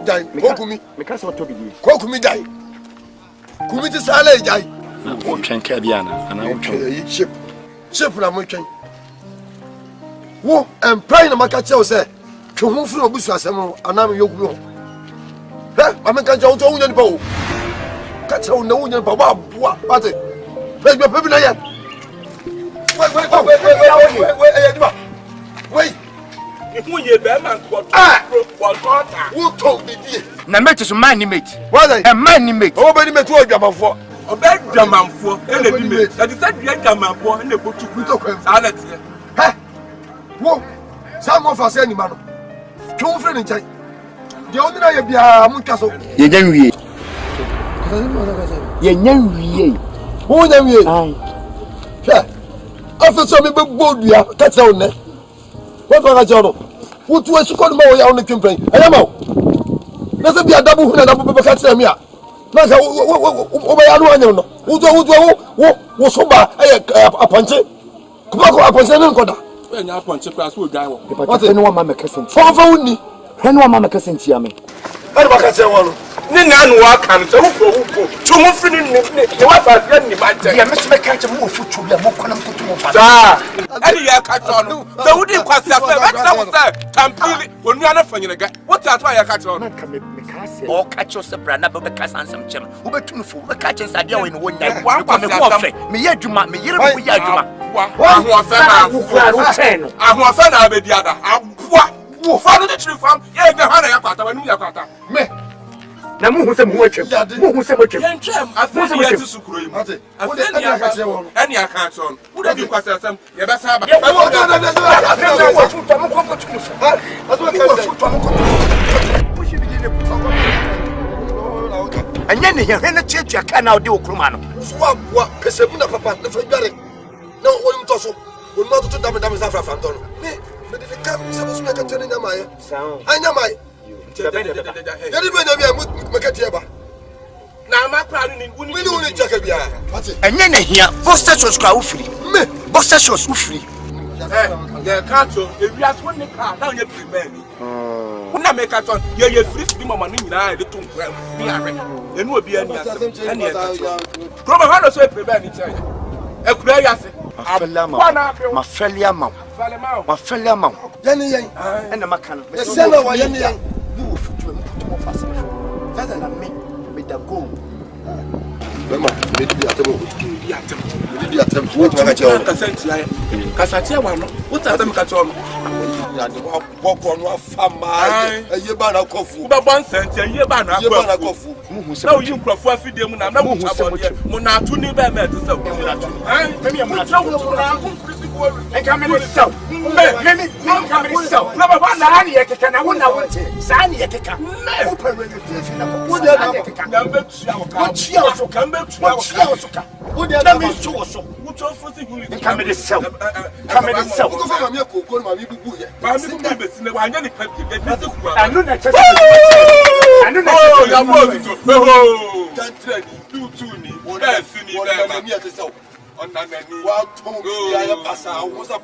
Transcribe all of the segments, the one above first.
Jai, Kokumi. Because what to be. Kokumi Jai. Kumiti Sale Jai. What can Cabiana and I will ship. Ship Ramuchan. Wo and Prime Macacho said, Chumufu of Busasamo, and I'm Yoku. I'm a catch out on bow. Catch out no one, Papa, what it? Let me put it. Wait. Who told me? Namate is a man mate. What a man mate. Nobody met what I'm for. A bad German for any mate. That is that German for and the book to put up. Whoa, some of us any man. Two friends in China. The only I be a Muncaso. Ye Yan Who them ye? After some people board, we are catch on there. What was I job? Who to a second more on the campaign? I am out. Let's be a double and a double catch them here. Who's so bad? A punch. Come on, a punch. When I punch a class will die. What anyone mamma cousin? For me. Anyone mamma cousin to me. I can say one. None walk and so two more feeling the wife has let me back. I must make a move for to be a more column to move. Any year cut on. The wooden question completely when you are not funny again. What's that why I cut on? Or catch us the brand of the Cassan some chim. Who bet to fool the catches idea in one day. One warfare. Me yet you might me here. I was a bit the other. Follow the tree farm. Yeah, the Hana when we are me. Now, who was a watcher? Who was a watcher? I think I had to scream. I think any account on. Would have you question some? You best have and then you have a church. I can now do Crumano. Swap what? Pesabuna Papa, the February. No one to will not to damage from Don. Me, but if it comes, supposed to make a turn in the Maya. I know my. Now, my crowd in we don't check it. And then here, Boster shows crowd free. Boster shows free. The cattle, if you ask one car, now you're prepared. When I make a ton, you're free money in I don't be and will be any from a hundred so prevent each other. A prayer, my fellow mount, my fellow mount, and the Macan. The son of Yenny. That's than me with the gold. Maybe attempt. What are them cut on? Walk on one farm, a year banner coffee, but 1 cent, a year banner coffee. So you prefer feeding when I'm not Monatuni by medicine. I come in so. Maybe come in so. Number one, I wouldn't want it. Sani, I can open registration. What she also come back to what she also come. Would you let me show us? Come in itself. Come in itself. I know that. I know that. Oh, do to me. What I see me at the south. On that many wild tongue, I pass out. What's up?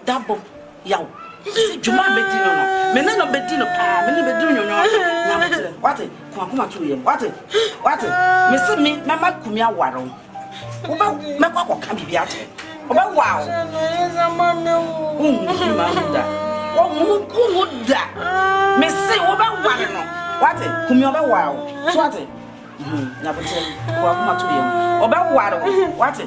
Double, yow. Juma Betino, Menano Betino, Menino, what it? Come to him, what it? Miss me, Mamma Kumia Waro. Mamma can be at it. Wow, who would that? Miss say, what it? Kumia wow, what it? Na bote kwa kuma to yem. Oba waro. What?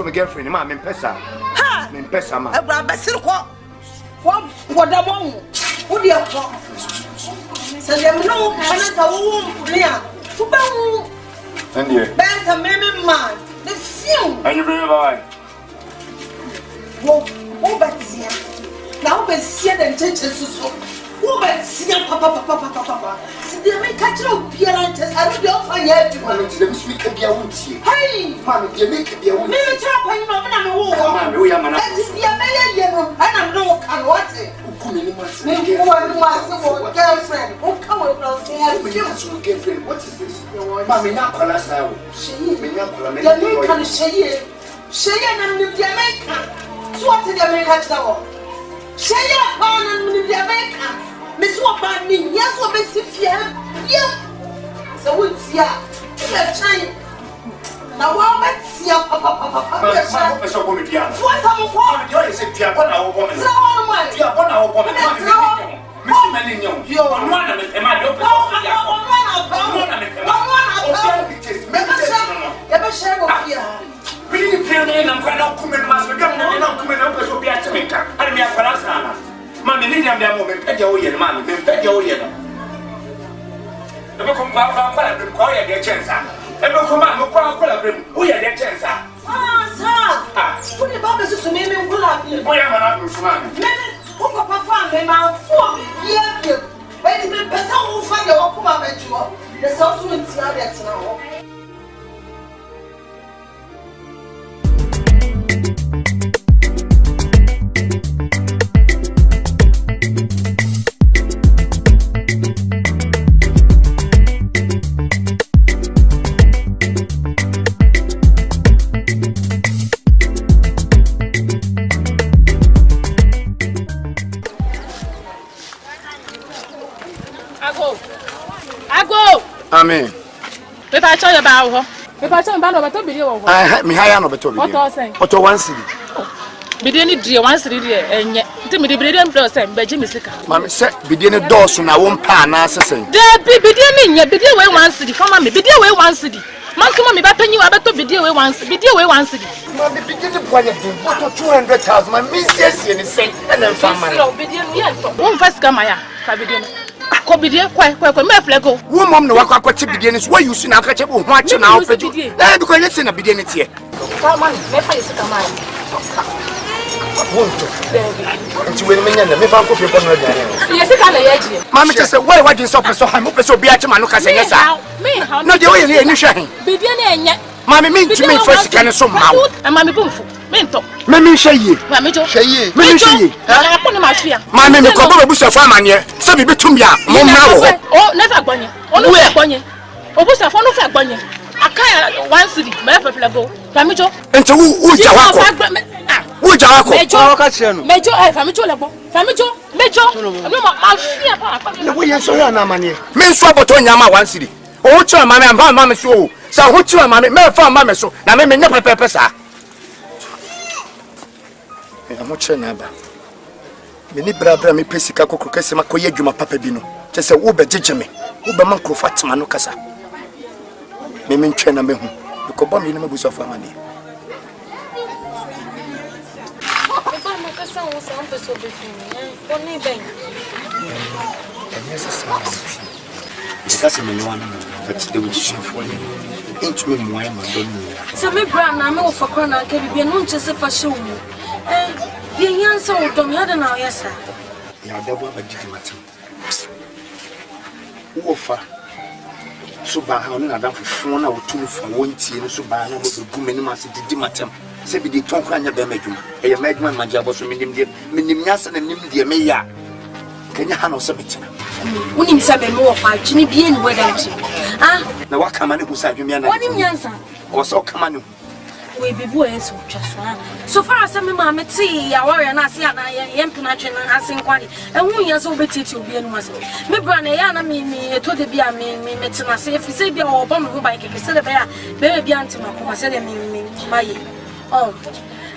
My girlfriend, ma, me pesa. Ha! Me pesa, ma. Ebra besil ko. Wo da mo. Wo dia ko. Se dem no kana sa wo mpria. Fu ba wu. Ndie. Ben sa me man. The film. And you bring bye. Wo batia. Na wo besia den cheche susu. Wo batia papa. Se dem me catch no biara nte. I no dey offer ya du. Ma, nti dem speak bia wutie. Hey! Ma, dey make bia wutie. Me try kwa ni no na me wo. Ma, me wo ya mana. Ati dia me ye no. Ana me no kan what? Me girlfriend. Girlfriend. What is this? Mama, me not call us now. Me not call me. Jamaican Sheye. Sheye and Jamaica. So what did Jamaica now? Sheye upon and Jamaica. Miss Wapan me, yes, what makes you fear? Yeah. So what's ya? China. Now, what makes ya, Papa? So go with ya. What am I? You said you are one hour woman. So what? You are 1 hour woman. Mr. Melignon, you are one of them. I don't Amen. If I tell you about her, if I tell you about her, video of her. Me hire no beto video. What was saying? What one city? Bideni dear one city and yet, Timmy Bidden plus and Benjamin Sika. Mammy said, Bideni Dawson, I won't pan answer saying. There be Bideni, yet Bidia way one city, come on me, Bidia way one city. Master, me back you about to Bidia way one city. Mammy begin to point at him, what 200,000, my missus in the same, and then family. One first come, I have. Kobidia quite me flego. Woman no waka kwati bidieni why you see na ka chebo ho ache na ofeju. Eh because you see na bidieni tie. Farman, me fa isi kama ai. Wonto. Nti we menya na me fa ko fe ko no diane. Ye sika na ye gie. Mama che say why wadin so peso ha mo peso bi ache ma no ka se nyesa. No de we ye ni hwe. Bidieni enye. Mama me ntimi first kan so ma. Mama me bumfu. Mento. Mami hweye. Mami jo. Hweye. Mami hweye. Ha ko ni mafia. Mami me ko bo busa fa amane. Se bi betum ya. Mo mra wo. Oh, never gbonye. Onu fe gbonye. Obusa fo nu fe gbonye. Akaya one city, me people go. Mami jo. Ente wo ja wako. Wo ja wako. Mejo ka kire no. Mejo Mami jo lebo. Mami jo. Mejo. No mafia pa. Le wo yen so ya na amane. Me nso aboto nyama one city. O chira mami amba mami so. Sa ho chira mami me fa mami so. Na me nya pepepe sa. Amo che na ba. Me ni brabra me pesika kokko kese makoye adwuma papa bi no. Che se wo be jejeme. Wo be man krofatima no kasa. Me ntwe na me hu. Because bomb you no mabuso for money. Papa mo kasa wo sa on peso be fun. Oni ben. Yes sir. Because me no one but they will show for you. Into me mo ay ma do ni. Se me bra na me wo fakra na ka bibia no nche se fa hye wo. You answer to me, I don't know, yes, sir. You are double by Didi Matin. Wofa. So by how another for 1 or 2 for 1 tea, so by no women must Didi Matin. Say, be the tongue crane of Bemajum. A madman, my job was Minimias and Nimbia Maya. Can you handle something? We need some more for Jimmy being where ah, now what come on who said you mean? What do you answer? Or so come on. We be boys, just one. So far as I'm mamma, tea, I worry and I see an implementation and asking quality. And we are so betty to be in was. Me brother, Yana, me, told the beer, me, Metina, say, if you say, be our bomb, who by Kissel Bear, baby, Antima, I said, me, my. Oh,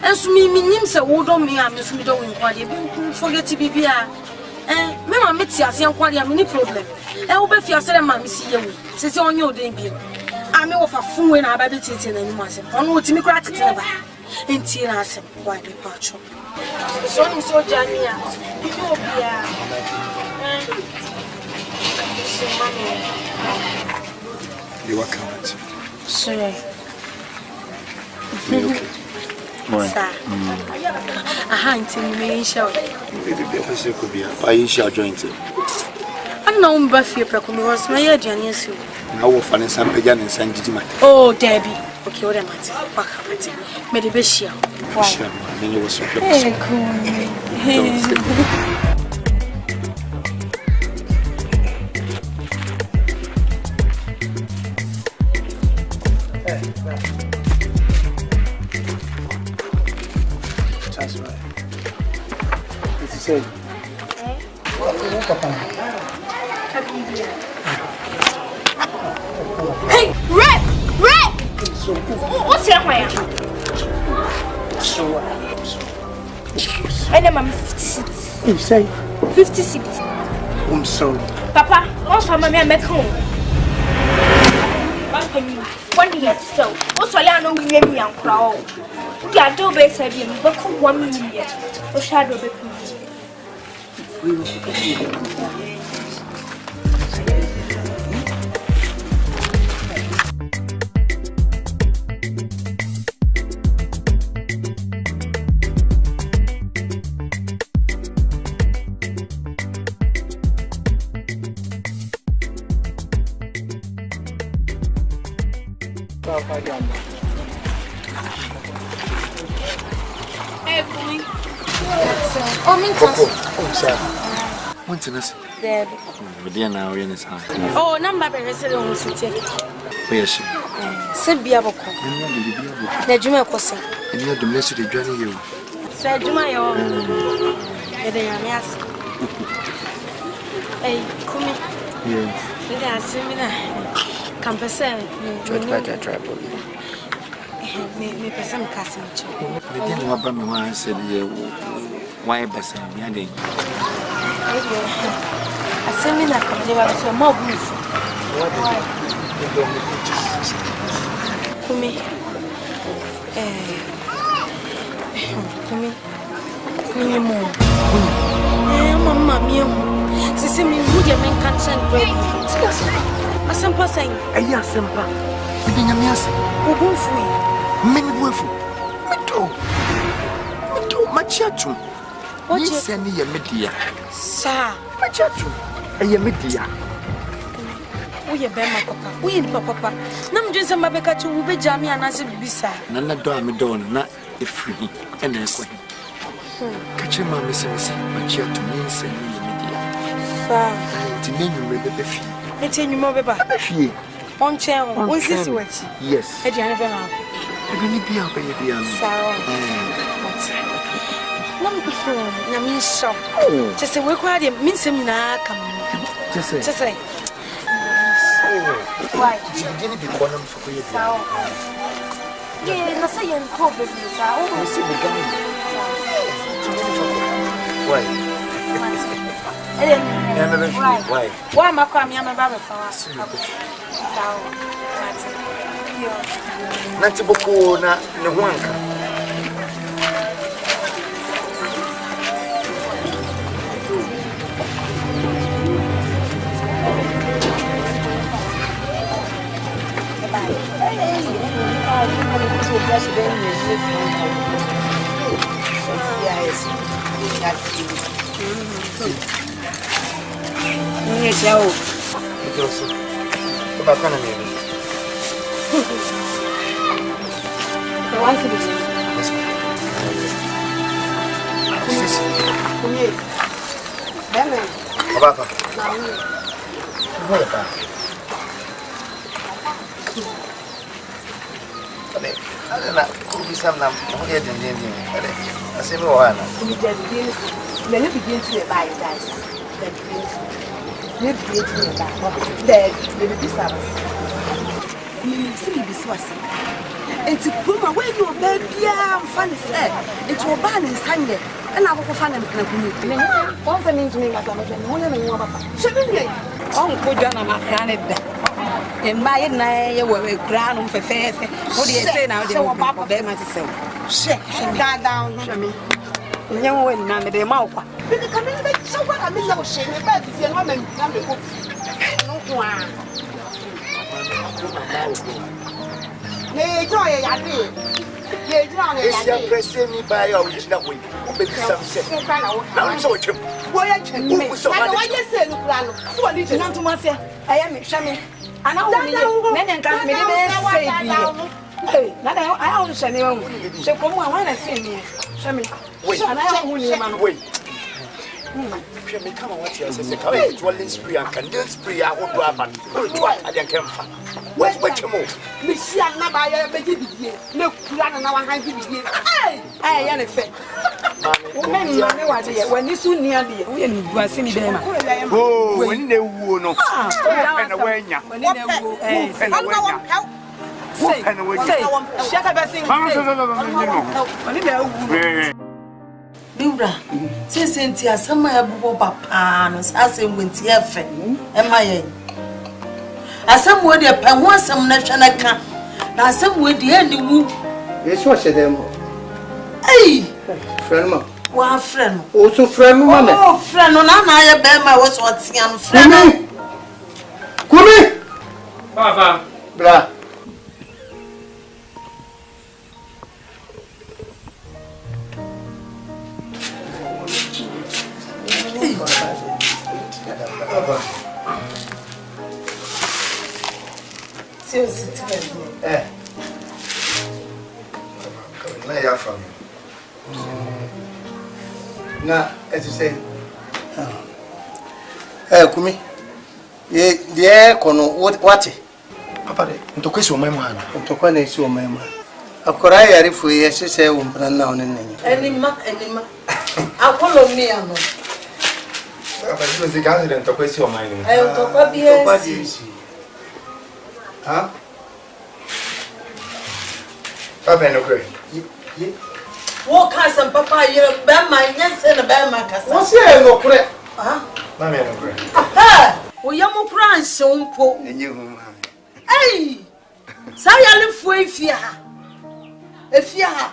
and so me, names a wood on me, I'm Miss Middle in quality. Forget to be beer. Mamma, Mitzi, young quality, a mini problem. I will be for your mammy, see you, since on your debut. I'm off a fool when I baby teaching and was on what me gratitude in Tina said, why departure. So I'm so Jamia. You are coming. Sir. Sir. A hunting me shall be I shall join it. I'm no Buffy was my agent. Now we'll find some began and send it. Oh, Debbie. Okay, what am I? Back up. Made a bishia. I mean, you was so that's right. What you say? Hey, Red! What's your way? I am 56. You say 56. I'm sorry. Papa, also my man back home. 1 year so. Also, I know we are young crowd. We are do base of him, but 1 million. Or shadow the oh, number resident city. Yes, Sebia Boko. The Juma Cosa. and you're the message of joining you. Said Juma, yes. Hey, come here. Yes, campus. Me person casting. We didn't know about me. I said, why best? I didn't. A seminar come to a mob. Mamma mia, see me, would you make consent? A simple saying, a yes, simple. Within a mess, who free. Many willful. My church. What you send me a media? Sir, my church. A media. We are Bema Papa. We are Papa. Nam just a Mabeka to be Jammy and as it be sad. None of them don't not if free and then catch your mamma says, my church to me send me a media. Sir, to me, you may be free. It's in your mobile. On chair, one situation. Yes, I never know. I'm going to be up by the I mean, so just say we're quite a minseminar come. Just say, why did you be calling for you? Yeah, say and call business. I always see the gun. Why? Why am I coming? I'm a barber for us. Not to book na one. Ciao. Enti kuma we no baby am fan say it will ban in Sunday and I will find them na kunu one for me to me gasa me no na me papa shebile on ko jana makane da e mai na ye we kura no fefefe o de say na o de o be ma ti say she ga down shemi nyen we na me de ma kwa bi ka me be so kwa ka me na o she me ba ti fie no me na me ko no kwa Ye joy ya di. Ye joy ya di. Esi presse mi ba ya original way. O be bisa se. Na so chem. Wo ya chem me. Na wa ye se no kura no. So wa di chem. Na ntuma se. Aya me hwa me. Ana wo ni na nya nka me de be se bi. Hey, na da aya wo hwa me wo. Se ko mu a wa na se mi. Hwa me. Wait. Ana ya wo ni ma no. Wait. Pia me kama wati ya sese kawe twalling spray and candle spray a wodo aban. O twa adan kemfa. Where's my chemo? Missy and Nabaya, baby, no plan and our hand. Hey, I fe. When you soon near me, we are seeing them. Oh, when they woo no. And away, when they woo, say, shut up, I think. Dura, since Cynthia, some have Papaa, as in winter, and my as some would appear once some national camp. Now, some would the end woo. Yes, what said them? Hey, friend, one friend. Also, friend, oh, friend, on I bear my was what's young friend. Come Papa, blah. Now, as you say, Kumi, yeah, what? Papa, into question, my man, to connect your mamma. A Korea, if we say, won't put on any ma, I follow me. But it was the garden to question your mind. I'll talk about the huh? Papa, no great. What has some papa, you bear my yes and a bear my cast. What's here? No correct. Mamma, no great. Aha! We are more crying so poor. And you, hey! Say, I live for if you are.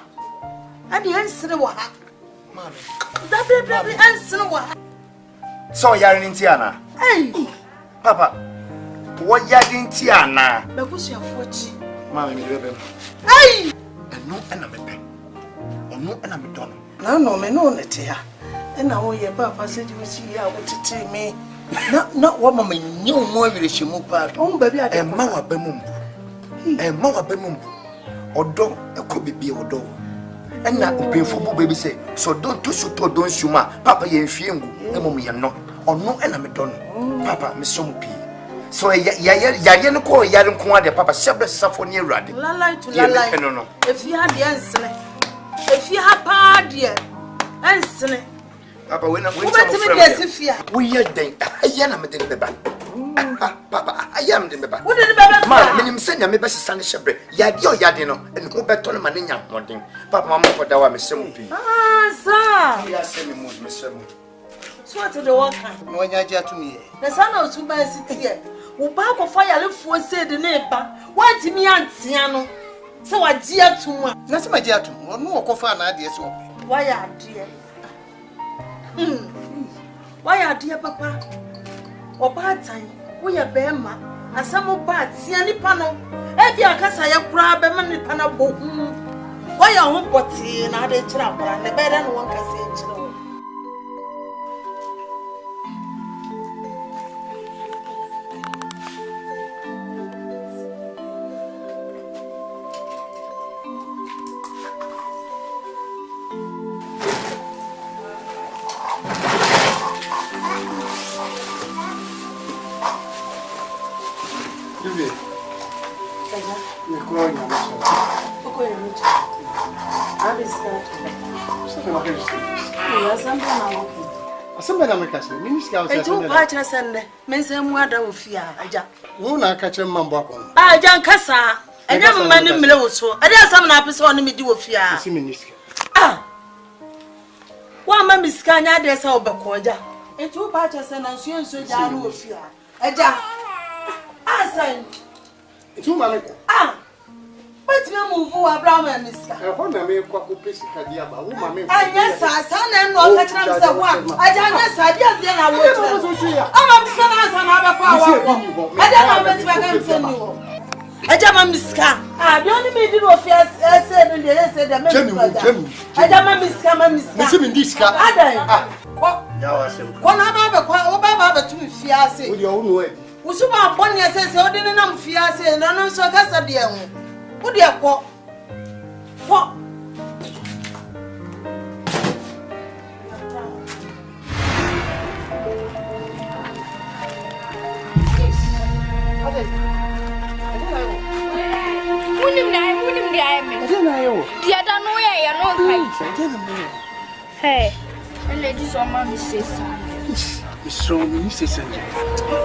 And the answer to what? That baby answer what? So, you're in Tiana. Hey! Papa, what you're in Tiana? But who's your 40? Mamma, hey! And no enemy. No, and I'm done. No, me no net here. And now your papa said you will see how to tell me. Not what mamma knew more with she move back. Oh, baby, I am Mawa Bemum. And Mawa Bemum. Or don't a could be or door. And not painful baby say, so don't do so to don't you ma, Papa, you feel, and mommy, and not, or no enemy done. Papa, Miss Sompy. So, ya call Yadan Kwa, Papa, Sabra Saphonia Radi. Lalai to Lalai. If you had the answer. If you have party, answer. Papa, when I'm we are then. I am the baby. Papa, I am the baby. What did the baby? Mamma, send your best son shepherd. Yadio Yadino, and who bet on Manian one thing. Papa, Mamma, for the one, Miss Sompy. Ah, sir. We are sending Miss Sompy. So, what to the one? When you are to me, the son of two by city here. Who back of fire live for said the neighbor. Why to me, Auntie? So I dear to one. That's my dear to one more coffee and ideas. Why are dear? Why are dear papa? Or bad time? We are Bema, and some of bad, see any panel. Every Akasaya grab a money panel book. Why are one potty and other trouble and the bed and one cassette? Vivi. Me coño, Asante na mekase, minister of State. Tu patch sende. Men say mu ada ofia aja. Wo na ka che mambo akon. Aja nkasa. Enya mma ni mle wo so. Ade asam na apese oni medi ofia. Si minister. Wa ma miska nya ade sa obeko aja. Tu patch sende nso ja na ofia. Aja. Asan. Tu maleka. But me move Abraham and miska. E ho na me kwa ko pesi ka dia ba. Wo ma me. Anya sa na no ka tram sa wa. Aja nya sa dia dia na wo. Ama miska na sa na ba kwa wa. Aja ma me ti ba ga mse ni wo. Aja ma miska. Bi oni me di no fia se no de se de me. Aja ma miska. Nisi mi diska. Adan. Ya wa sem. Ko na ba ba kwa o ba tu fia se. Wo dia wo no e. Usuma boni se o de na mfia se no no so ka sa de ho. Wo de ko. Fo. Munim dia me. Dia da no ya no kai. Hey, ele diz o mama says. So me say send.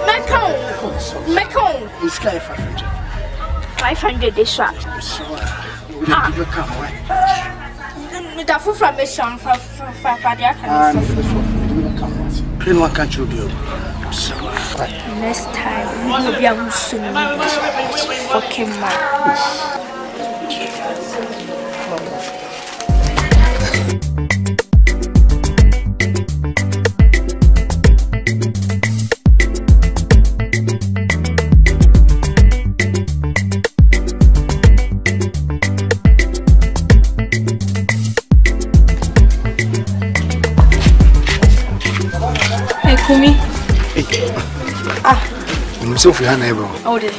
Mekon. This guy 500. 500 this one. So we dey come why. Da fu from me sham for dia kan. Pin one can't you do. So Next time we will be able to fucking man. Kumi. So for Hannah, bro. Oh, the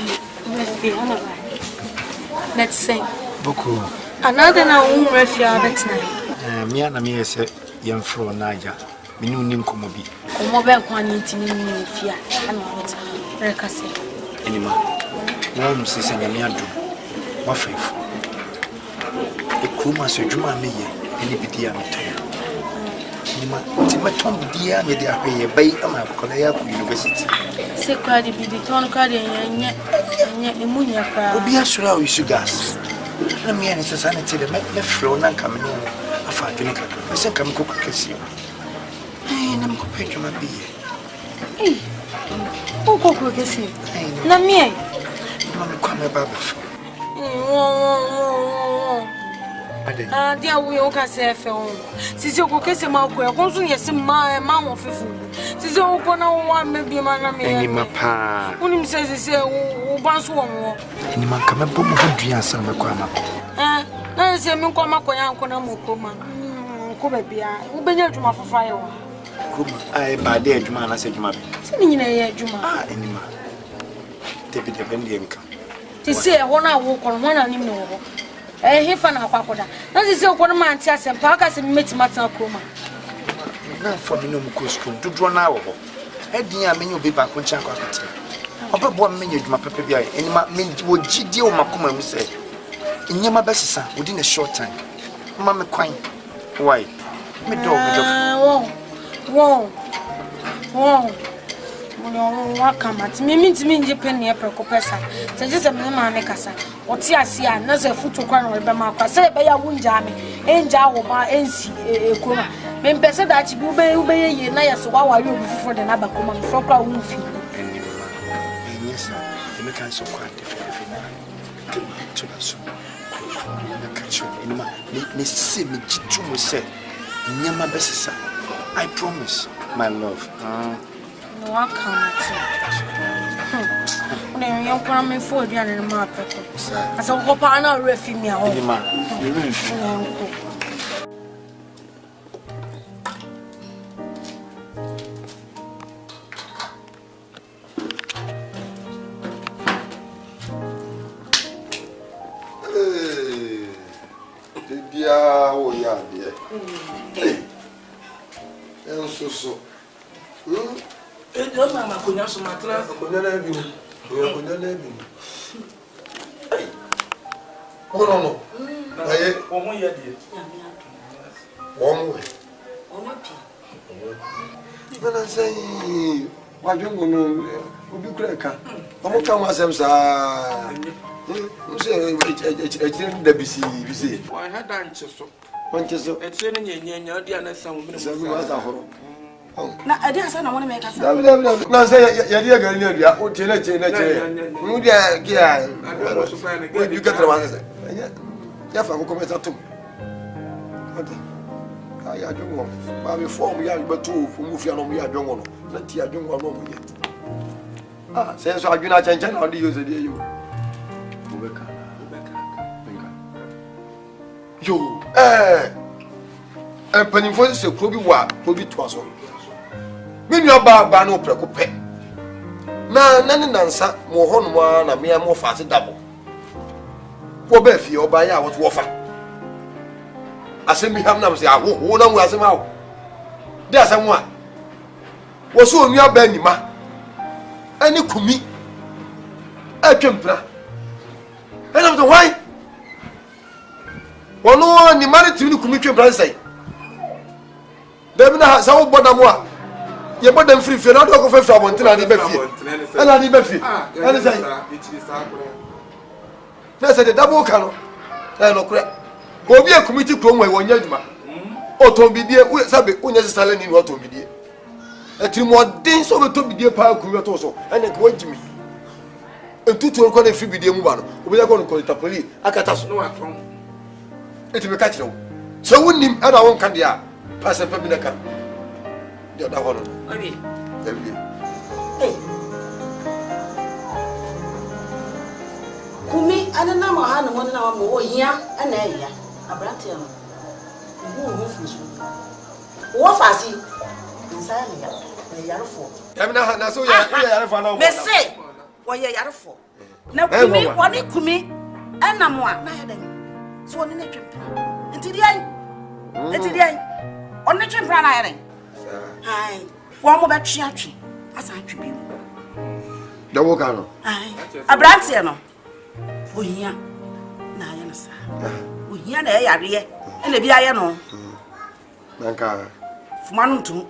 let's sing. Boko. Another now, refia, that's nice. Me and me say, young fro Naja. Me no nim komobi. Mobile quantity in fear. I know it. Recase. Anima. Now, Mrs. Yamiado. What faith? The Kuma so Juma me, any bidia me. Timaton dear, me dear, pay a bay at my Korea University. Say, cried the biddy ton card and yet the Munia crowd. Be a slow, you should gas. Let me and Sanity, the make the floor and coming in. A fat drink. I said, come cook a kiss you. And I'm compared to my beer. Who cook a kiss you? Not me. Mamma, come about before. Dear, we all can say, since you could kiss him out, we're going to see my mouth of food. Since you can one maybe my pa. When says, he said, once one more. And you man come and put my hood and some requirement. I say, Mukoma, Mukoma, Kubia, who been to my fire. I by day, Juma, I said, Juma. Sitting in a Juma, anima. David, the income. To say, I want to walk on one animal. He found a pagoda. That is your one man, Tias and Parkas and Mitch Matakuma. Now for me, no school to draw now. Eddie, I mean, you'll be back when Chanko. About 1 minute, my paper, and my mean, would GDO Makuma, we say. In your best son, within a short time. Mamma Quine. Why? Me dog, whoa. Welcome at me to me, Penny, a precopessa. So just a man, Necassa. What's your see? Another foot to crown with Bamaka. Say, by a wound jammy, and Jawa, and see a coma. Men better that you obey ye, Naya, so while you before the Nabacoma, for crowd won't feel. Yes, sir. The mechanics of quite different. To us. Me see me to say, Nyama Bessa. I promise, my love. No, I can't. When you're coming for the other market, as a hope I know, refugee me. Oh, yeah, dear. So. Don't mamma, could you so much? No. Aye. Omo ye die. Omo we. Omo pi. Nana say wadwongo no obi kura ka. Omo ka wasem saa. Say e da bisi. Why had anche so. Wanche so. E tire nyenya odi anasa mo. Sabi wasa horo. Na adi asa na wona me ka sa. Na say ya dia gari na dia o tele mu dia kia. O bi ka trabalha say. Ya fa ko começa tu. Ade. Ai adwongo. Ba me form ya betu mu fia no mu ya adwongo no. Na ti adwongo no mu ye. Ah, say so adwona chancha na odi yo se die yo. Ubeka. Yo, panimfo se krobi wa, krobi to aso. Me nua ba no preko pe. Na ne nansa mo hono ma na me mo fa se dabo. Wo ba fie oba ya wo to fa. Asemi ham na me se aho na mu asem awo. De asem a. Wo so nua ba nima. Ani kumi. Atwempra. Ena mo why? Wono ni mari timi kumi twempra sai. Demina sa wo boda mo a. Ye boda mfiri fie na do ko fa abontina ni ba fie. Ena ni ba fie. Ena sai. Na se de double kano. No kure. Obi e committee krom we wonya adwuma. Otombidie we sabe onya sisale ni otombidie. Atiri mo den so betobidie pa kumi to so. Ena ko wajimi. Entutu ko na fi bidie mu ba no. Obi ya ko no ko tapoli akata so. No atron. Eti me ka kire wo. So wonim ana won kan dia pass pa bi na ka. Dia da hono. Obi. Obi. Eh. Kumi ana na ma ha no mo na mo ohia ana ya. Abrante no. Wo fusu. Wo fasi. Inside me ya. Me yarfo. Yamina na so ya yarfo na. Me say wo ye yarfo. Na kumi woni kumi ana mo a na ya den. So woni na twempra. Enti dia. Oni twempra na ya den. Hai. Wo mo ba twi atwe. Asa atwe bi. Da wo ka no. Hai. Abrante no. Ohia na ya na sa. Ohia na ya yare. Ene bi aye no. Nanka. Fumanu ntum.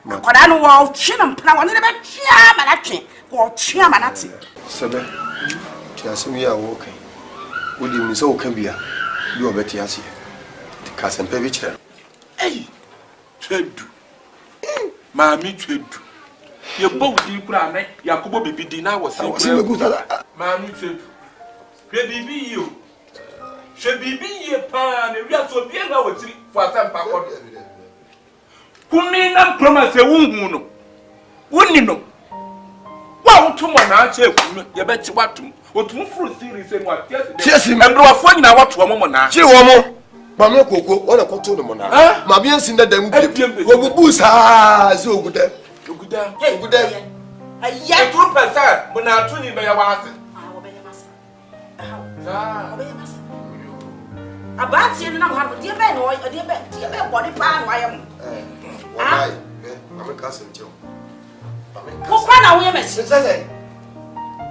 Akoda no wo twe na mpra woni na ba twa ma na twe. Wo twa ma na te. Sebe. Ti asemi ya wo kan. Wodi mi se wo kan bia. Bi obeti ase. Ti ka sempe bi kire. Ei. Twedu. Maami twedu. Ye bo di kura me Yakobo bibidi na wo se. Maami twedu. Hwe bibi yo. Hwe bibi ye pa na wi aso bi na wo tiri fo asampa ko. Kumi na promise wunhu no. Wonni no. Wa wotomo na ache kumi ye be ti watum. Otum furu series en wa tiesi. Emro afo nyina wato mo na. Chi wo mo. Ma me koko wona kwato no mo na. Ma bi ensin da dam bi. Wo bubu sa se oguda. Oguda. Aya 2% mo na atu ni be ya wase. Wo be ya masa. Wo be ya masa. Abati ni na mo ha de be no de be body pa no ayam. Why? Ma me ka sem che. Wo kwa na wo ye mesi. Sese.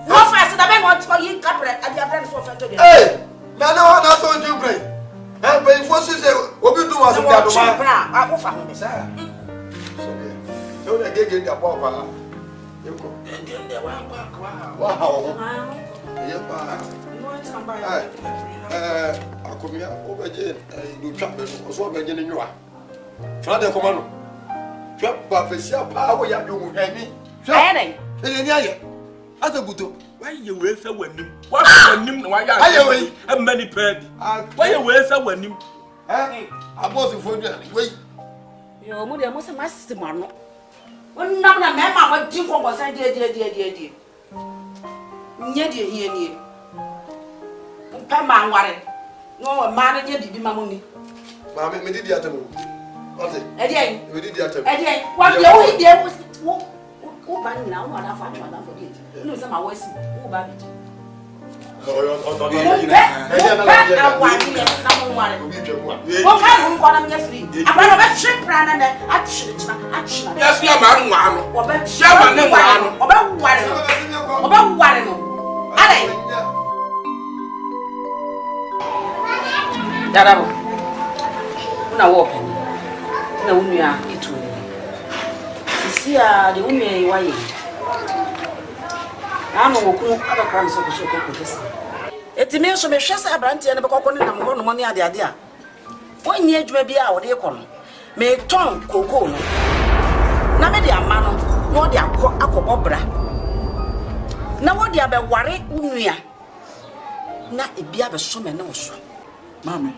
Wo fa se da be no to yi kapre adi abran so fa to de. Eh! Na na so nju pray. Ben fo se obi du wa so da do ma. Ah, wo fa ho be. Sa. So na gege ndi abo pa. Yeko. Ndi wa kwa. Wow. Ye pa. No ntamba ba. Akomia obeje do twa be no so obeje ni nwa. Fra de komano. Twa ba fesia pa wo ya do mu hwani. Aye den. Ni aye. Ata buto. Why you we say wanim? What wanim no why aye we am many pedi. Why you we say wanim? Abosi fo dua we. Yo mo de mo se masisi mano. Wonnam na me ma wa din kongo san die. Nye die hie nie. Mpa ma nware. No ma na nye bibi ma mo ni. Ma me didi atamo. Ate. E die. Me didi atamo. E die. Wa de wo hie wo ba ni na wo ada fa twa da for die. No se ma wasi. Wo ba bi. Darabo. Una walk. Na unua itu. Sisia de unua yi waye. Ano woku aba kram so ko kesi. Eti me so me hwese abrante ne be kokko ne nam ho no ne ade ade a. Wonye adwuma bi a wo de kɔ no. Me ton koko no. Na me de ama no, no de akɔbɔbra. Na wo de abɛware unua. Na ebi abeso me ne wo so. Mami.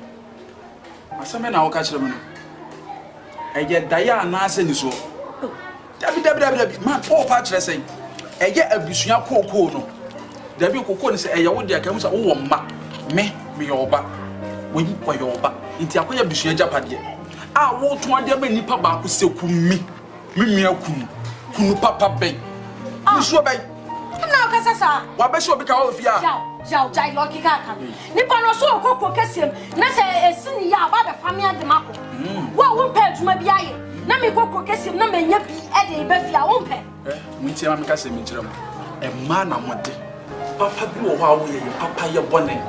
Asame na wo ka kyerɛ me no. Eye daya na ase ni so. Dabi. Man, Paul pa kyerɛ sɛn. Eye abusua koko no. Dabi koko ni sɛ eye wo de aka mu sɛ wo ma. Me yɛ oba. Wo yi wo yɛ oba. Nti akoya abusua japade. A wo to ade ma nipa ba ko sɛ kumi. Mimia kunu papa ben. Nsuo ben. Na o kasa sa. Wa be so bi ka wo fia. Jao jai loki ka kan. Ni pa no so kokko kesem. Na se esini ya ba be fami ade mako. Wa wo pa adwuma bi aye. Na me kokko kesem na menya bi e de be fia wo pe. Nti ma me ka se me kyerɛ mo. E ma na mode. Papa bi wo ha wo ye papa ye bone.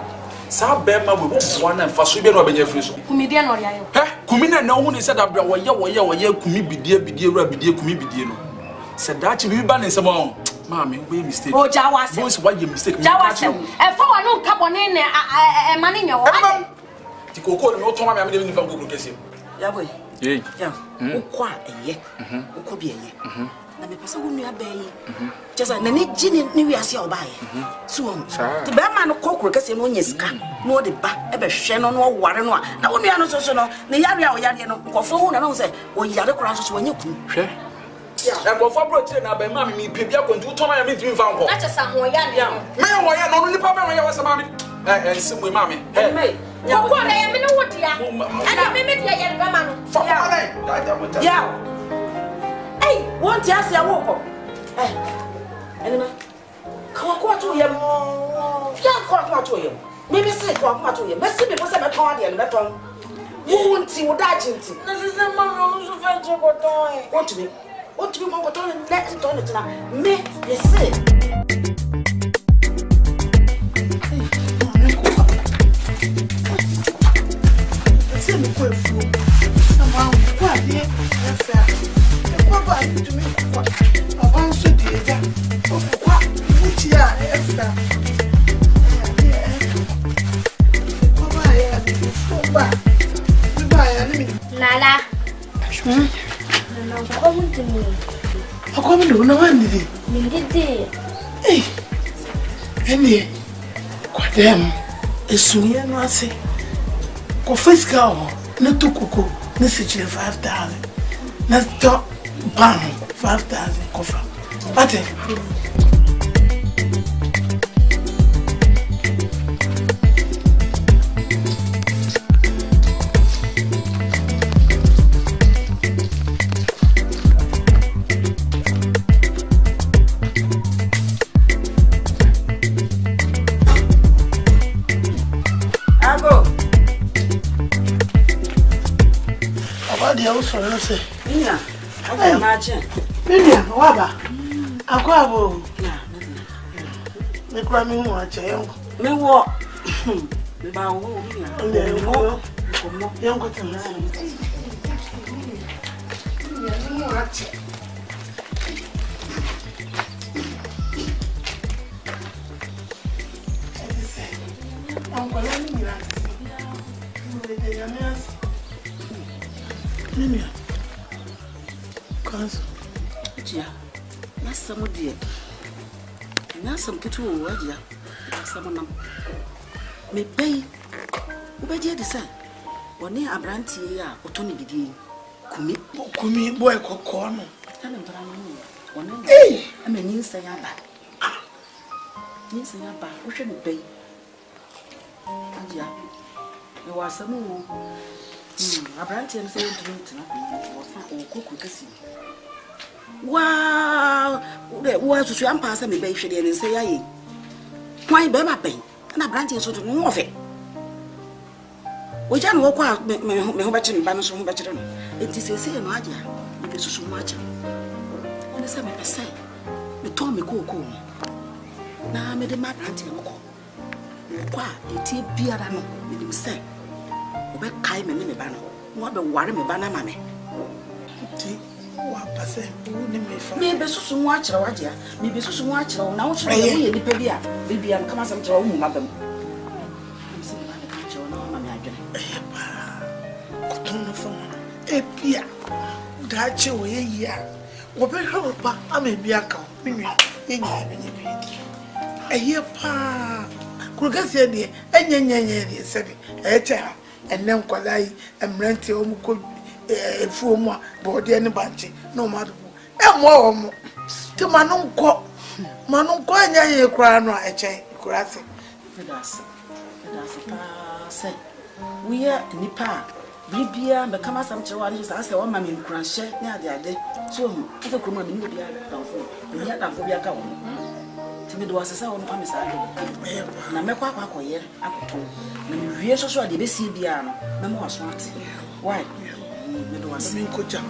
Sa be ma we wo boa na mfa so bi na obenya firi so. Kumi de no ria yo. Kumi na hu ni se da bra wo ye kumi bidie wura bidie kumi bidie no. Se da chi bi ba ne se mo. Mami, we mistake. Oh, Jawase. Boys, why you mistake? Jawase. E fa wa no kabone ne e mane nya wo. Ti koko no to ma me dem ni fa koko kesi. Ya boy. Ye. Ya. Ukwa eye. Ukọ bi eye. Na me pesa wo nua ba yi. Just na ni gini ni wiase a obaye. So on. Ti ba ma no kokoro kesi no nya sika. No de ba e be hwe no no ware no a. Na wo nua no so no. Ne yare a o yare no. Nkofo hu na no se o yare kora so wanya ku. Hwe. Ya go for bro tire na ba ma me pe bia kontu to ma ya me ntimi fa nko. Na chesa ho ya ne. Me ho ya no nipa ba ya wasa ma me. Nsimu ma me. Koko na ya me no wodia. Ana me dia ya ba ma no. Ya. Hey, won't you ask your walk? Anima. Koko to yam. Ya koko to yam. Maybe say koko to yam. Messi be say me ton de me ton. Won't you da chinti. Na se ma no so fa je ko ton. Want me? Want to be more ton let it on it na. Me, you say. Se me ko fu. Sama ko ade e fa. E ko ba to me ko. Aba so de ja. O ko uchi a e fa. Ko ba ya ko ba. Ba ya ni. Lala. Como tu me? Como não ande? Nindidi. Ei. Eni. Quadem. Esunia no ase. Ko fisika ho. Na to koko. Na se chire 5,000. Na to bam 5,000 kofa. Ate. Dia o so no se. Ina. Aka ma che. Ina, wa ba. Akwa bo. Me kura mi hu a che yon. Me wo. Me ba wo ina. Nde wo. Komo. Yon ko tan. Ya ni mo a che. Mimi. Kazo. Tia. Na samu die. Na samu kitu wo ajia. Samu nam. Me pay. Ubeje de say. Woni abranti ya otoni bidie. Kumi boy kokko no. Tana mbara no. Woni. Eh, ameni nsa ya ba. Nsa ya ba. Wo hwe me pay. Ajia. Me wa samu wo. Abranti am say to na o koku kasi. Wow, wo so am pass me be hwede ne say aye. Kwan be ba pen. Na abranti so to no ofe. O ja no kwa me ho ba chi me ba no so ho ba chi no. Enti say no aja. Me be susu mo aja. Ene say me pese. Me to me koko. Na me de ma abranti mo ko. Kwa enti biara no me dem say Obe kai me me ba no. Wo be ware me ba na ma me. Ti wa pase wo ni me fa. Me be susu ho akere waje a. Me be susu ho akere na wo kire wo ye nipa bi a. Bibia no kama sam kire wo mu ma ba mu. Se me ba na ka kire na ma me adwene. Koton no fa. Ebia. Da che wo ye yi a. Wo be hwe ba ama bi aka. Me nwa ye nya be ni bi. Eye pa. Kurugasi de enyenyenye de sebe. Eche ha. Enne nkwalai emrante o mu ko efu mu a bode ne banche no madu. Emwo wo mu. Ti manunko anya ye kura no eche kurase. Pedase pa se. We are nipa. Bibia me kama sam kire wa ni sa se wa ma me nkura hye ne ade so hu ase kuruma me ni obi a danfo me ya danfo bi aka wo timi do asesa wo no pa me sa na me kwa akoye akoto na me wie so ade be si bia no me mo aso ate why me do ase me nkoja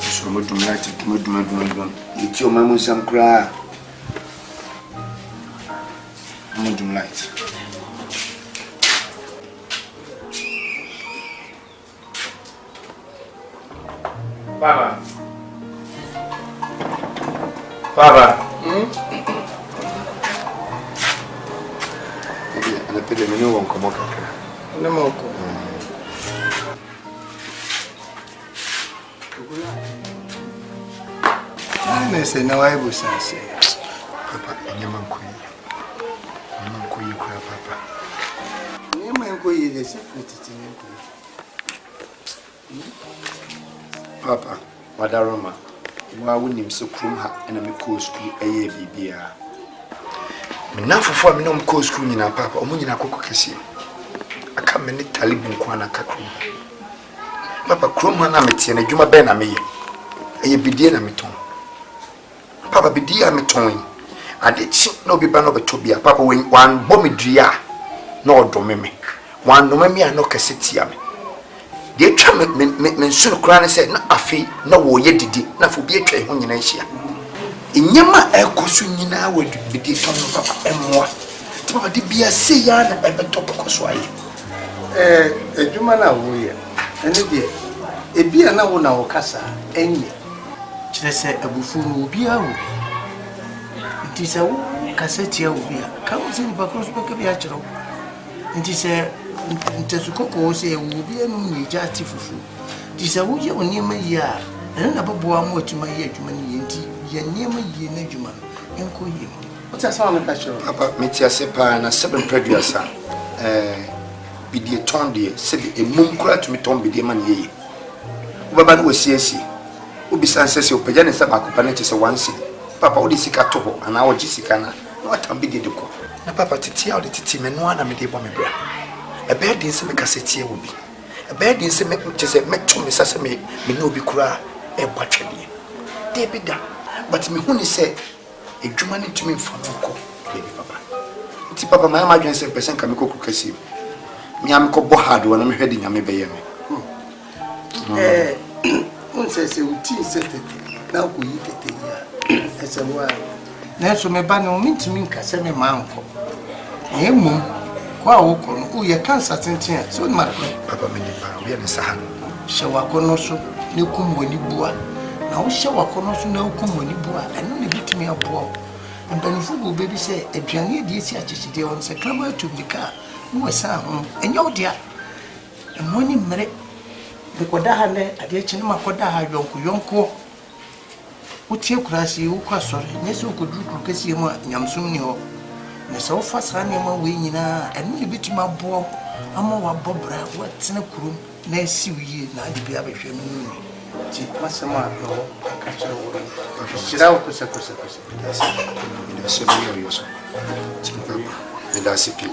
so modum light it's your mama some cry modum light Baba ana pede me no won komo kakra na moko I say no I was say Papa nyeman koyi kura papa nyeman koyi de se fititi Papa wadaroma wa wonim se krum ha na me ko school eye bibia me na fofo me no ko school nyina papa omo nyina kokko kese aka me ne talibu nko na kakrum papa krum ha na metie na dwuma be na meye eye bidie na meton papa bidie a meton ade chi na obi ba no betobia papa wan bo me dua na odome me wan no me a no kese tia me de twa me nsuno kra ne se na afi na wo ye didi na fo bi atwa ho nyina hia enyema ekosu nyina wa bidi ton no papa emmoa ti papa de bia se ya na ebeto koso aye edwuma na wo ye ene de ebia na wo na wo kasa enye kire se abufu no obi a wo nti se wo kasa tia obi a ka wo se ni bakro so ka bi a kire wo nti se ntesukoko se obi enu ni jati fufu nti se wo ye onima yi a ene na bobo amu atuma yi adwuma ni yenti ye niema yi na adwuma enko yi o ta sa me ka kire papa metia se pa na 7 producer bidie tonde se de emum kura tumi ton bidie man yeye wo baba no wasiasi obi sansese opagya ne se ba kopa ne se wansi papa wo de sika to ho ana wo gi sika na watam bidie de ko na papa titia wo de titi me no ana me de bo me bra a bad in some cassette will be a bad in some metro sesame me no be cura a battery. They be done, but me who say a German to me for no baby papa. It's papa, my imagine 7% can go cook as you. Me am co hard when I'm heading a me bay me. One says you tea set it now we eat it as a while. That's me banner mean to me, Cassame, my uncle. Kwa woko no uye cancer tentia so ma papa me ni ba we na sahan hye wakono so ne kumwani bua na wo hye wakono so na kumwani bua eno ne bitimi apo mbanifo go bebi se aduane de esi achichide on se klama tubika no wasa ho enyo dia eno ni mre de koda ha ne ade chi ne makoda ha yonko wotie kurasi wo kwasore nyese okoduru kesi mu nyamsum ni ho na so fasa ne ma we nyina enu ne bitima bo ama wa bobra watena kurum na asiwie na ade bia behwe mu ni ti masama no akachira wo shira wo kusa so be yo so ti papa me da sipi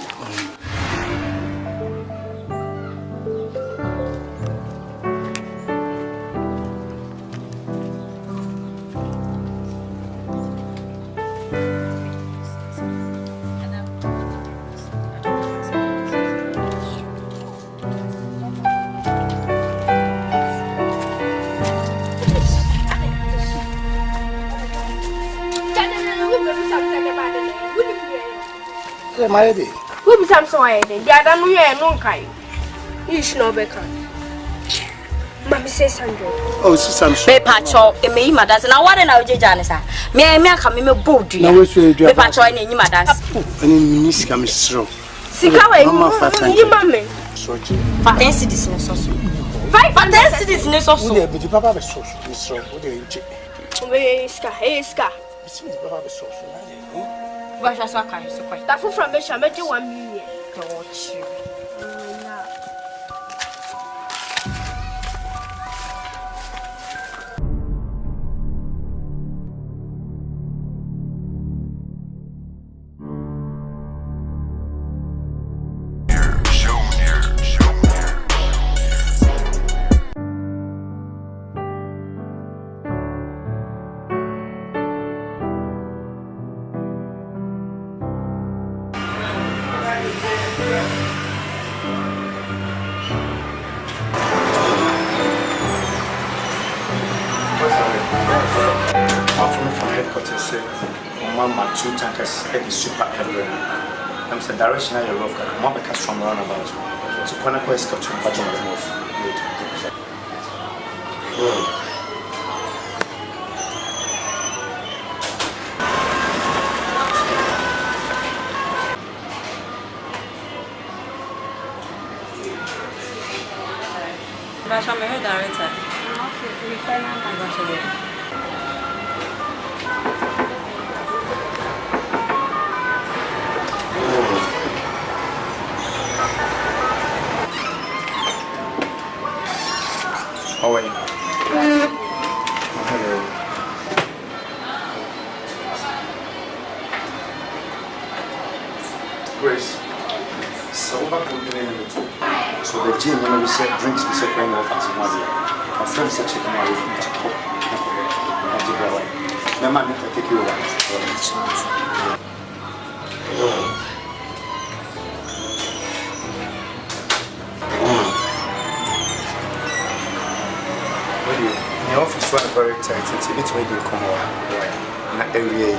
say my day. Who be Samson I dey? The other no here no kai. You should know better. Mama says Sandra. Oh, see Samson. Me pacho, e me ima dance. Na wade na oje jane sa. Me aka me bold ya. Me pacho e na ima dance. Ani minisika me sro. Sika we yi mama. Soji. 10 cedis ne so so. 10 cedis ne so so. Wo dey papa be so so. Me sro. Wo dey nche. We ska, ska. Bisi me papa be so so. Na dey. Ba sha so kai so kwai. That food from Besha make 1 million. Touch you. Mama 2 tankers at the super area. I'm the direction I love that more because from roundabout to corner quest to bottom of the most. Basha, my director. Okay, How are you? Hello. Grace. So what happened in the meeting? So the gym, we said drinks, we said playing off as one. My friend said checking out with me to cook. My man need to take you over. The office was very tight. It's a bit ready to come over. Not every day.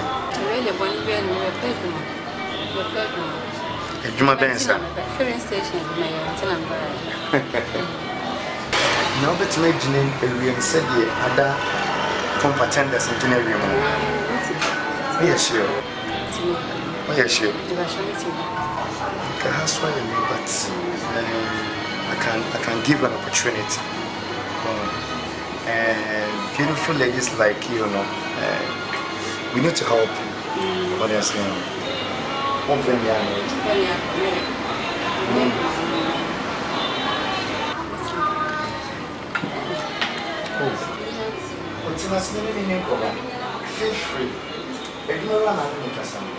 Juma Benson. filling station is my Now that you made Jane said the other competenders in Geneva. Yes, sure. Oh, yes, sure. That's why I mean, but I can give an opportunity. And beautiful ladies like you know, we need to help you. What else? Feel free.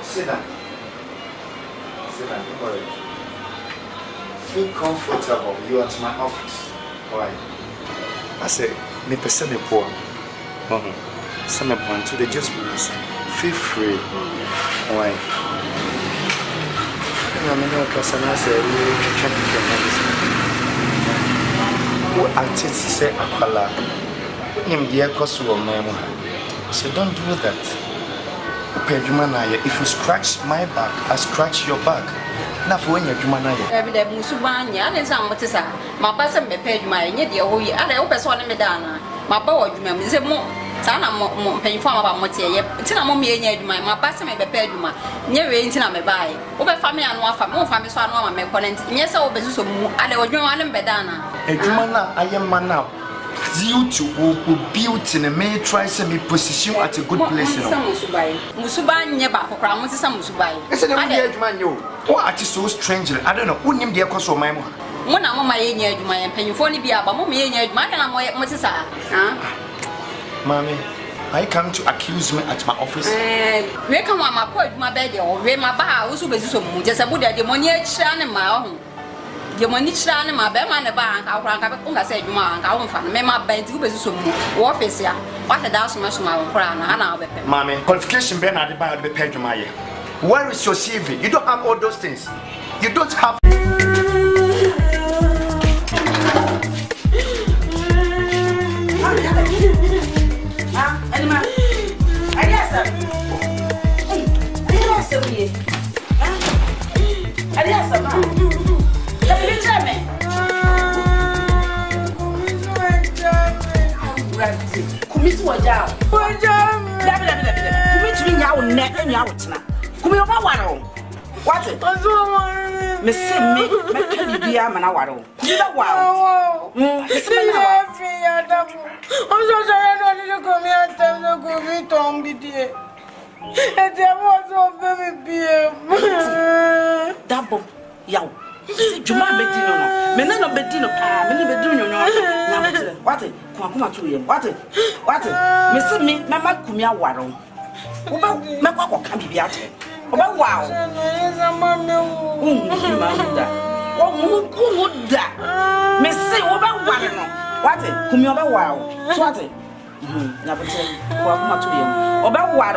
Sit down. Sit down. Don't worry. Feel comfortable. You are at my office. Alright. I say, me person me poor. Some point to the just feel free. Alright. I mean, no person I say we check the who artists say akala. Him dear kosu memo. So don't do that. If you scratch my back, I scratch your back. Now for when you're Jumanaya. Every day, Musubanya, and some what is my person be paid my near we and I open one medana. My boy, you may say more. Sana more paying for about Motia. Tina mommy and my person may be paid my near rain I may buy. Over family and one family, family, so I know my opponent. Yes, I will be so moved. And I was doing one bedana. A Jumana, I am man now. You two will build in a may try some position at a good place. Musuba never promise some Musubai. It's an old man, you. What is so strange? I don't know who named the cost of my mom. When I'm my age, my opinion for be about mommy age, man, and I'm what is that? Mammy, I come to accuse me at my office. Where come on my point, my bed, or where my bar also be so just about the money and my own. The money shan my beman the bank, I'll rank up on said you man, I won't find me my bed to be so office here. What a dozen much my crown, and I'll be Mammy, qualification Ben at the bar to be paid to my year. Where is your CV? You don't have all those things. You don't have. Kumisi wajao. Wajao. Kumisi nyawo ne nyawo tena. Kumi oba waro. What? Me see me can be a man waro. You know wow. I'm so sorry I don't come here and tell the good tongue be dear. And there was no baby. Double. Yow. Juma Bettino. Menano Bettino. Many Beduno. What? Kuma to you. What? Miss me, Mamma Kumia Waro. Mako can be at it. Wow. Who would that? Miss say about what? Come over wow. What? Never tell you. To you. About what?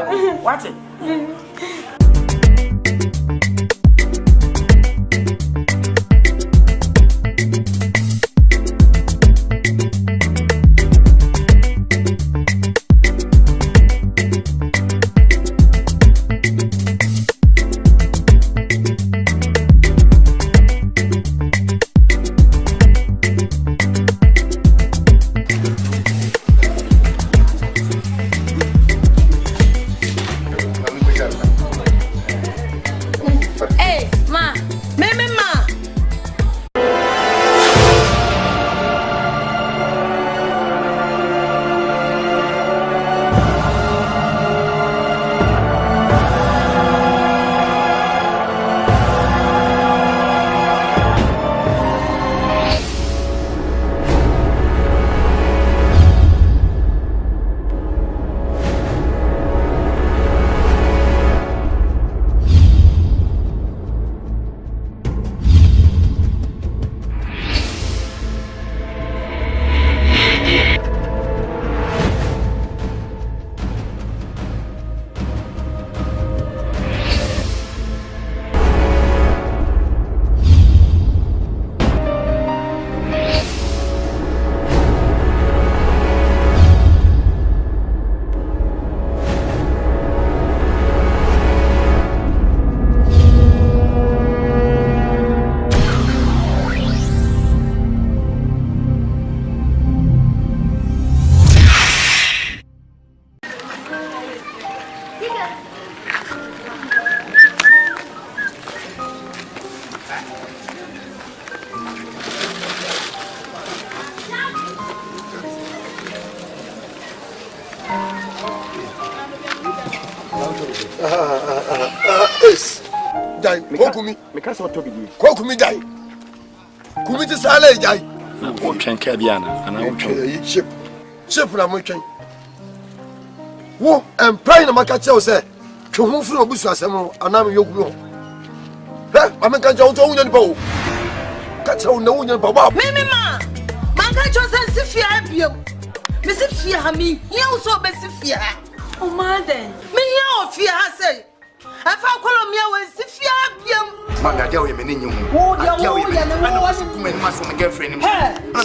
Kokumi dai. Kumi ti sale dai. Na wo twen ka bia na ana wo twen. Chef na mo twen. Wo empire na maka che o se. Twe hu furu obusu asem ana me yogu ho. Ame kan jawo to wunya ni pa o. Ka che o na wunya ni pa ba. Me ma. Man kan jo se sifia biem. Me sifia ha mi. Hia so be sifia. O ma den. Me hia o fia ha sei. Afa kolomia we sifia biem. Man ga jawo ye me ni nyimu. Wo dia wo ya ne wo was kuma ni maso me girlfriend ni.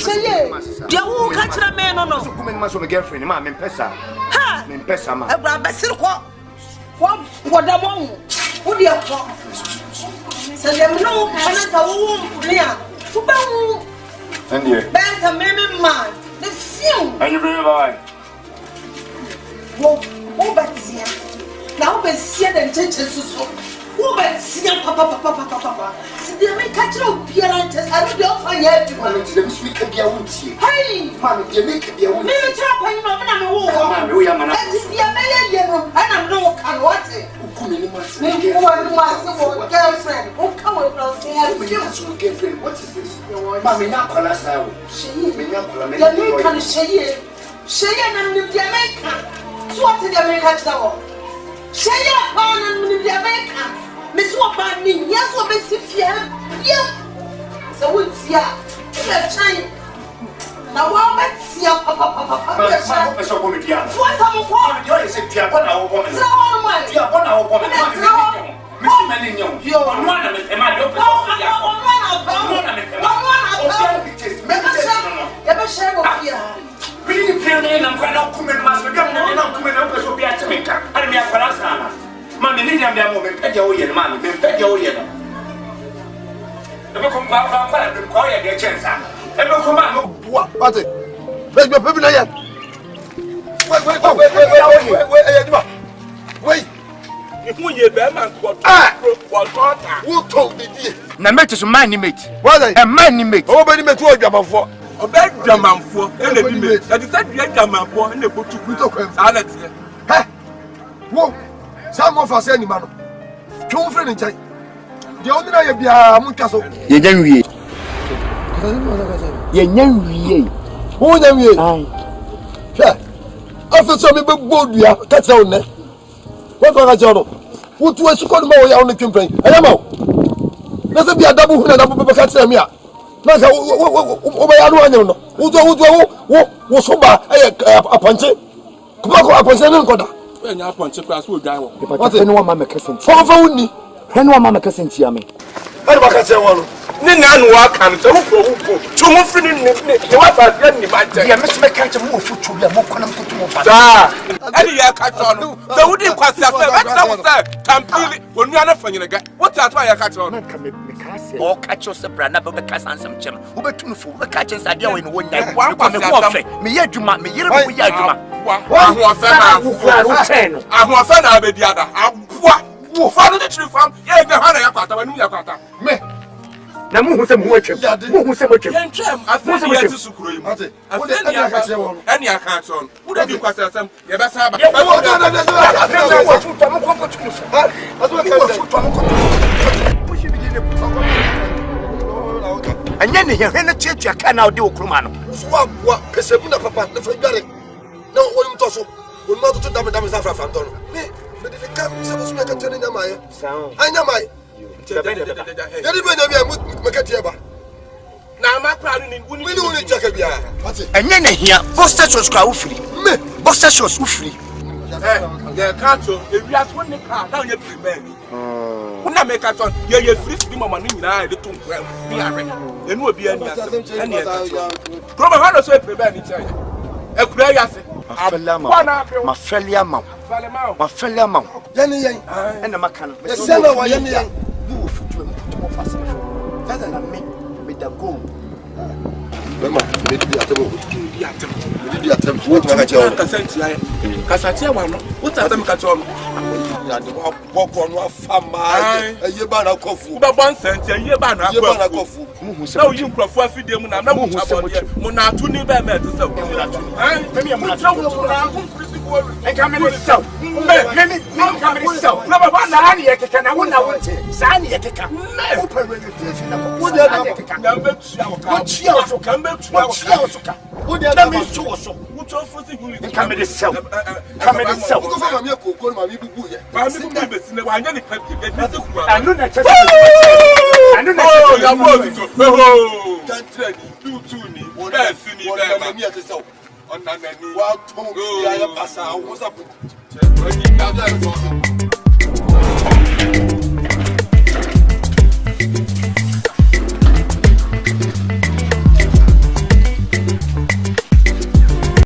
Seye. Dia wo ka kira me no no. Kuma ni maso me girlfriend ni ma me pesa. Ha. Me pesa ma. Ebra besir ko. Wo podamo. Wo dia ko. Seye me no ana sa wo ria. Wo ba wo. Ndie. Ben sa me man. The film. And you bring by. Wo batia. Na wo be sia den cheche susu. Wo be sia papa. Si de me ka kira obiara nte. Ari de ofa ya aduma. Man ti dem speak bia wutie. Hey. Man de make bia wutie. Me kira kwan no na me wo wo. Man me wo ya mana. Ati bia me ye no. Ana me no kan what? Ukumi ni maso. Me wo ni maso wo girlfriend. Wo ka wo no say I feel girlfriend. What is this? Man me na kwala sa wo. Sheyi. Me na kwala me. Ya me kan sheyi. Sheyi na me bia me kan. So what the America kira wo? Sheyi pa na me bia me kan. Me so ba ni yes wo be sifia. Yeah. So we tia. We try. Na wa ba tia papa. Ma ko so ko mi dia. What am ko? Yo se tia pa na wo ko me. Sa wa mo. Tia pa na wo ko me. Me si me ni nyon. Yo no na me ma yo pe so tia. No na me ma. O tia bi test. Me test no. Ya ba share wo fia. We ni plan na kwa na ku me ma so gam na ku me na ko so bi atemeka. Ari me akwara sana. Ma me ni dia mo me pe dia wo ye ma me pe dia wo ye no. Ebe ko ba de ko ye de chensa. Ebe ko ma no What? Pate. Pe bi na ye. Wait. Who ye bear what told me? Na mate so man ni mate. What? A man ni mate. Oh, but me to German for. Obey German for and the mate. That is that German for and the put to Sanet. Hey. Whoa. Some of us any man. Two friend in China. The only I be a Muncaso. Ye nyanwie. Ye nyanwie. Who nyanwie? Aye. After some people board ya catch on there. What was I journal? Who to a squad more on the campaign? I am out. Let's be a double who and double catch them here. That's how who so bad a punch. Come on, I was in Coda. When you punch a class will die. What is anyone, Mamma Cassin? For me. Anyone, Mamma Cassin, Tiame. I can say one. None walk and so two more free in the wife has been invited. I must make a move for to be a more confident. Any year cut on. So who didn't quite say, Tampili, when you are not funny again. What's that why I cut on? Or catch us a brand of the Cassan Chim, who be too full, catch us a deal in 1 day. One warfare. Me yet you might me here with Yajuma. One was a fan of the other. I'm follow the tree farm. Yeah, the Hana when you are me. Now, who was a watcher? Who was a watcher? I think you have to screw. I think any account on. Who have you got some? You best have and then you have a church you can now do Crumano. Swap what? Pesabuna Papa, the Frederick. No one tossle. Will not to damage Afra Fanton. But if it comes, supposed to make a turn in my sound. I know my. Now, my crowd in Winnie only check a beer. And then here, Boston was crowd free. Boston was free. The council, if you ask one car, now you prepare me. When I make a ton, you're free to my money. I don't well. There will be any From a hundred so prepare each other. A prayer, my fellow mount. My fellow mount. And the Macan. You foot to a fast. Better than me with the gold. Remember, maybe at the attempt. What I tell because I tell one, what are them catch on? Walk on one farm, a year banner coffee, about 1 cent, a year banner coffee. So you prefer feed them and I'm not Monatuni Bemer to sell. I come in itself. Let me come in itself. Number one, I can I want to Sani at the camp. What you also come back to our would you let me show us? Come in itself. Come in itself. I know that. I know that.